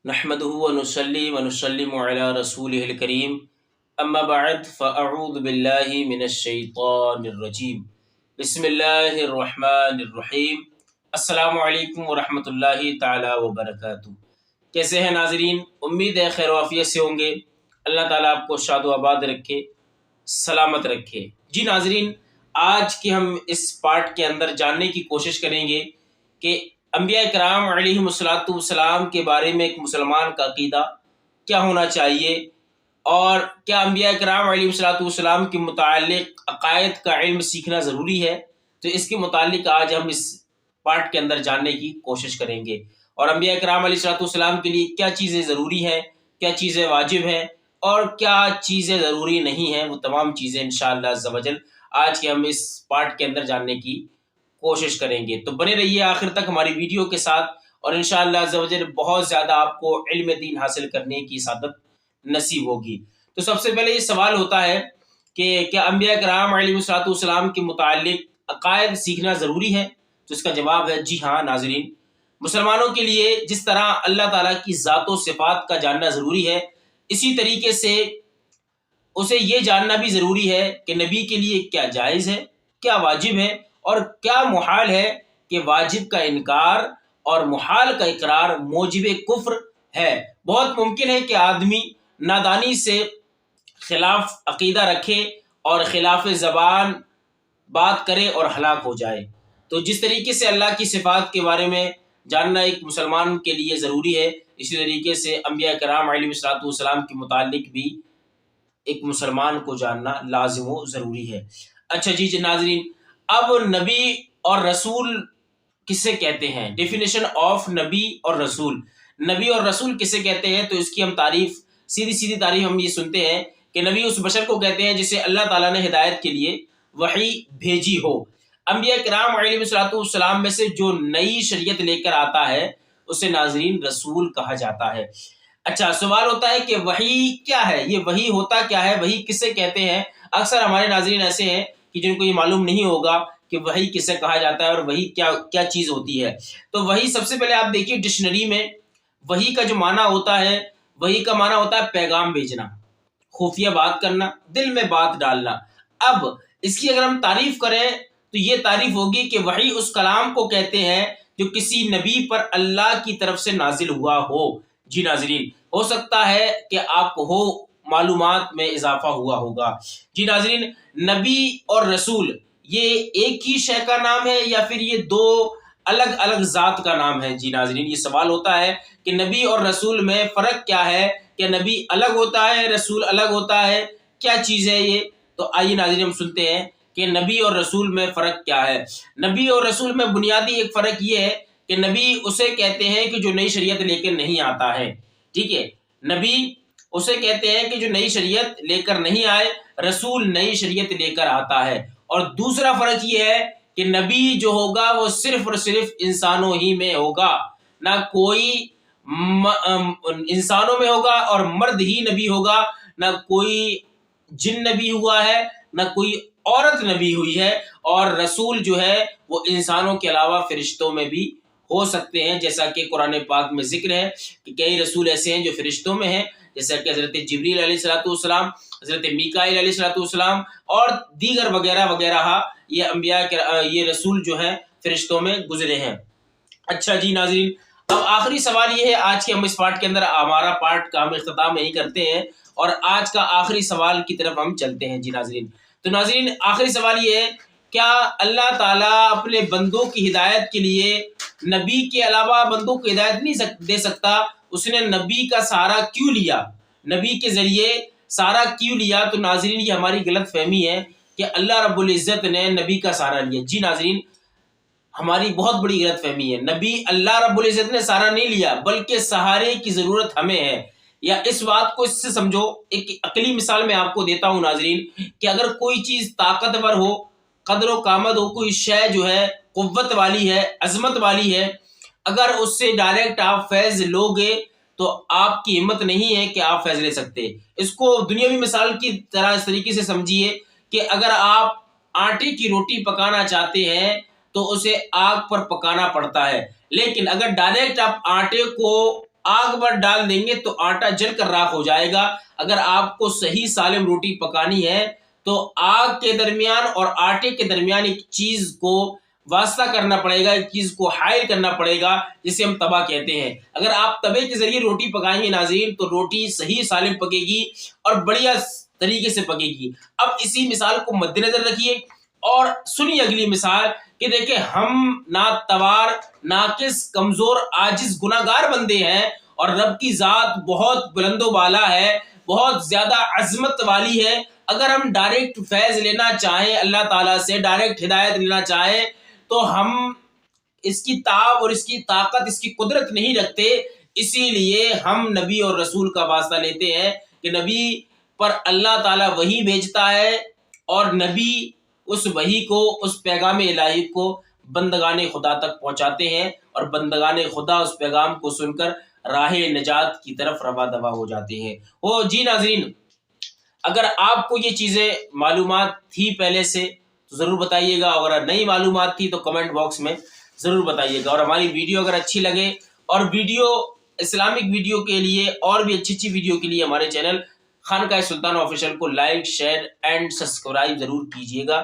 نحمده ونصلي ونسلم على رسوله الكريم اما بعد فاعوذ بالله من الشیطان الرجیم بسم اللہ الرحمن الرحیم۔ السلام علیکم ورحمۃ اللہ تعالی وبرکاتہ۔ کیسے ہیں ناظرین؟ امید ہے خیر و عافیت سے ہوں گے۔ اللہ تعالیٰ آپ کو شاد و آباد رکھے، سلامت رکھے۔ جی ناظرین، آج کے ہم اس پارٹ کے اندر جاننے کی کوشش کریں گے کہ انبیاء کرام علیہم السلام کے بارے میں ایک مسلمان کا عقیدہ کیا ہونا چاہیے، اور کیا انبیاء کرام علیہم السلام کے متعلق عقائد کا علم سیکھنا ضروری ہے۔ تو اس کے متعلق آج ہم اس پارٹ کے اندر جاننے کی کوشش کریں گے، اور انبیاء کرام علیہ السلام کے لیے کیا چیزیں ضروری ہیں، کیا چیزیں واجب ہیں، اور کیا چیزیں ضروری نہیں ہیں۔ وہ تمام چیزیں انشاءاللہ عز و جل آج کے ہم اس پارٹ کے اندر جاننے کی کوشش کریں گے۔ تو بنے رہیے آخر تک ہماری ویڈیو کے ساتھ، اور انشاءاللہ عز و جل بہت زیادہ آپ کو علم دین حاصل کرنے کی سعادت نصیب ہوگی۔ تو سب سے پہلے یہ سوال ہوتا ہے کہ کیا انبیاء کرام علیہ السلام کے متعلق عقائد سیکھنا ضروری ہے؟ تو اس کا جواب ہے جی ہاں ناظرین۔ مسلمانوں کے لیے جس طرح اللہ تعالیٰ کی ذات و صفات کا جاننا ضروری ہے، اسی طریقے سے اسے یہ جاننا بھی ضروری ہے کہ نبی کے لیے کیا جائز ہے، کیا واجب ہے، اور کیا محال ہے، کہ واجب کا انکار اور محال کا اقرار موجب کفر ہے۔ بہت ممکن ہے کہ آدمی نادانی سے خلاف عقیدہ رکھے اور خلاف زبان بات کرے اور ہلاک ہو جائے۔ تو جس طریقے سے اللہ کی صفات کے بارے میں جاننا ایک مسلمان کے لیے ضروری ہے، اسی طریقے سے انبیاء کرام علیہ السلام کے متعلق بھی ایک مسلمان کو جاننا لازم و ضروری ہے۔ اچھا جی ناظرین، اب نبی اور رسول کسے کہتے ہیں؟ ڈیفینیشن آف نبی اور رسول۔ نبی اور رسول کسے کہتے ہیں؟ تو اس کی ہم تعریف، سیدھی تعریف ہم یہ سنتے ہیں کہ نبی اس بشر کو کہتے ہیں جسے اللہ تعالیٰ نے ہدایت کے لیے وحی بھیجی ہو۔ انبیاء کرام علیہ السلام میں سے جو نئی شریعت لے کر آتا ہے اسے ناظرین رسول کہا جاتا ہے۔ اچھا، سوال ہوتا ہے کہ وحی کیا ہے؟ یہ وحی ہوتا کیا ہے؟ وحی کسے کہتے ہیں؟ اکثر ہمارے ناظرین ایسے ہیں کہ جن کو یہ معلوم نہیں ہوگا کہ وحی کسے کہا جاتا ہے اور وحی کیا چیز ہوتی ہے۔ تو وحی سب سے پہلے آپ دیکھیے ڈکشنری میں وحی کا جو معنی ہوتا ہے، وحی کا معنی ہوتا ہے پیغام بھیجنا، خفیہ بات کرنا، دل میں بات ڈالنا۔ اب اس کی اگر ہم تعریف کریں تو یہ تعریف ہوگی کہ وحی اس کلام کو کہتے ہیں جو کسی نبی پر اللہ کی طرف سے نازل ہوا ہو۔ جی ناظرین، ہو سکتا ہے کہ آپ کو ہو معلومات میں اضافہ ہوا ہوگا۔ جی ناظرین، نبی اور رسول یہ ایک ہی شے کا نام ہے یا پھر یہ دو الگ الگ ذات کا نام ہے؟ جی ناظرین، یہ سوال ہوتا ہے کہ نبی اور رسول میں فرق کیا ہے؟ کہ نبی الگ ہوتا ہے، رسول الگ ہوتا ہے، کیا چیز ہے یہ؟ تو آئیے ناظرین ہم سنتے ہیں کہ نبی اور رسول میں فرق کیا ہے۔ نبی اور رسول میں بنیادی ایک فرق یہ ہے کہ نبی اسے کہتے ہیں کہ جو نئی شریعت لے کر نہیں آتا ہے، ٹھیک ہے؟ نبی اسے کہتے ہیں کہ جو نئی شریعت لے کر نہیں آئے، رسول نئی شریعت لے کر آتا ہے۔ اور دوسرا فرق یہ ہے کہ نبی جو ہوگا وہ صرف اور صرف انسانوں ہی میں ہوگا، نہ کوئی انسانوں میں ہوگا اور مرد ہی نبی ہوگا، نہ کوئی جن نبی ہوا ہے، نہ کوئی عورت نبی ہوئی ہے۔ اور رسول جو ہے وہ انسانوں کے علاوہ فرشتوں میں بھی ہو سکتے ہیں، جیسا کہ قرآن پاک میں ذکر ہے کہ کئی رسول ایسے ہیں جو فرشتوں میں ہیں، جیسا کہ حضرت جبریل علیہ السلام، حضرت میکائیل علیہ السلام اور دیگر وغیرہ وغیرہ، یہ انبیاء یہ رسول جو ہیں فرشتوں میں گزرے ہیں۔ اچھا جی ناظرین، اب آخری سوال یہ ہے، آج کے ہم اس پارٹ کے اندر ہمارا پارٹ کا ہم اختتام یہی کرتے ہیں اور آج کا آخری سوال کی طرف ہم چلتے ہیں۔ جی ناظرین، تو ناظرین آخری سوال یہ ہے، کیا اللہ تعالیٰ اپنے بندوں کی ہدایت کے لیے نبی کے علاوہ بندوں کو ہدایت نہیں دے سکتا؟ اس نے نبی کا سہارا کیوں لیا؟ نبی کے ذریعے سہارا کیوں لیا؟ تو ناظرین یہ ہماری غلط فہمی ہے کہ اللہ رب العزت نے نبی کا سہارا لیا۔ جی ناظرین، ہماری بہت بڑی غلط فہمی ہے۔ نبی اللہ رب العزت نے سہارا نہیں لیا، بلکہ سہارے کی ضرورت ہمیں ہے۔ یا اس بات کو اس سے سمجھو، ایک عقلی مثال میں آپ کو دیتا ہوں ناظرین، کہ اگر کوئی چیز طاقتور ہو، قدر و قامت ہو، کوئی شے جو ہے قوت والی ہے، عظمت والی ہے، اگر اس سے ڈائریکٹ آپ فیض لوگے تو آپ کی ہمت نہیں ہے کہ آپ فیض لے سکتے۔ اس کو دنیاوی مثال کی طرح اس طریقے سے سمجھیے کہ اگر آپ آٹے کی روٹی پکانا چاہتے ہیں تو اسے آگ پر پکانا پڑتا ہے، لیکن اگر ڈائریکٹ آپ آٹے کو آگ پر ڈال دیں گے تو آٹا جل کر راکھ ہو جائے گا۔ اگر آپ کو صحیح سالم روٹی پکانی ہے تو آگ کے درمیان اور آٹے کے درمیان ایک چیز کو واسطہ کرنا پڑے گا، ایک چیز کو حائل کرنا پڑے گا، جسے ہم توا کہتے ہیں۔ اگر آپ توے کے ذریعے روٹی پکائیں گے ناظرین تو روٹی صحیح سالم پکے گی اور بڑھیا طریقے سے پکے گی۔ اب اسی مثال کو مد نظر رکھیے اور سنیے اگلی مثال کہ دیکھیں ہم ناتوار، ناقص، کمزور، عاجز، گناہگار بندے ہیں اور رب کی ذات بہت بلند و بالا ہے، بہت زیادہ عظمت والی ہے۔ اگر ہم ڈائریکٹ فیض لینا چاہیں اللہ تعالیٰ سے، ڈائریکٹ ہدایت لینا چاہیں تو ہم اس کی تاب اور اس کی طاقت، اس کی قدرت نہیں رکھتے۔ اسی لیے ہم نبی اور رسول کا واسطہ لیتے ہیں کہ نبی پر اللہ تعالیٰ وحی بھیجتا ہے اور نبی اس وحی کو، اس پیغام الہی کو بندگان خدا تک پہنچاتے ہیں اور بندگان خدا اس پیغام کو سن کر راہ نجات کی طرف رواں دواں ہو جاتے ہیں۔ جی ناظرین، اگر آپ کو یہ چیزیں معلومات تھی پہلے سے تو ضرور بتائیے گا، اگر نئی معلومات تھی تو کمنٹ باکس میں ضرور بتائیے گا، اور ہماری ویڈیو اگر اچھی لگے اور ویڈیو اسلامک ویڈیو کے لیے اور بھی اچھی ویڈیو کے لیے ہمارے چینل خانقاہ سلطان آفیشیل کو لائک، شیئر اینڈ سبسکرائب ضرور کیجیے گا۔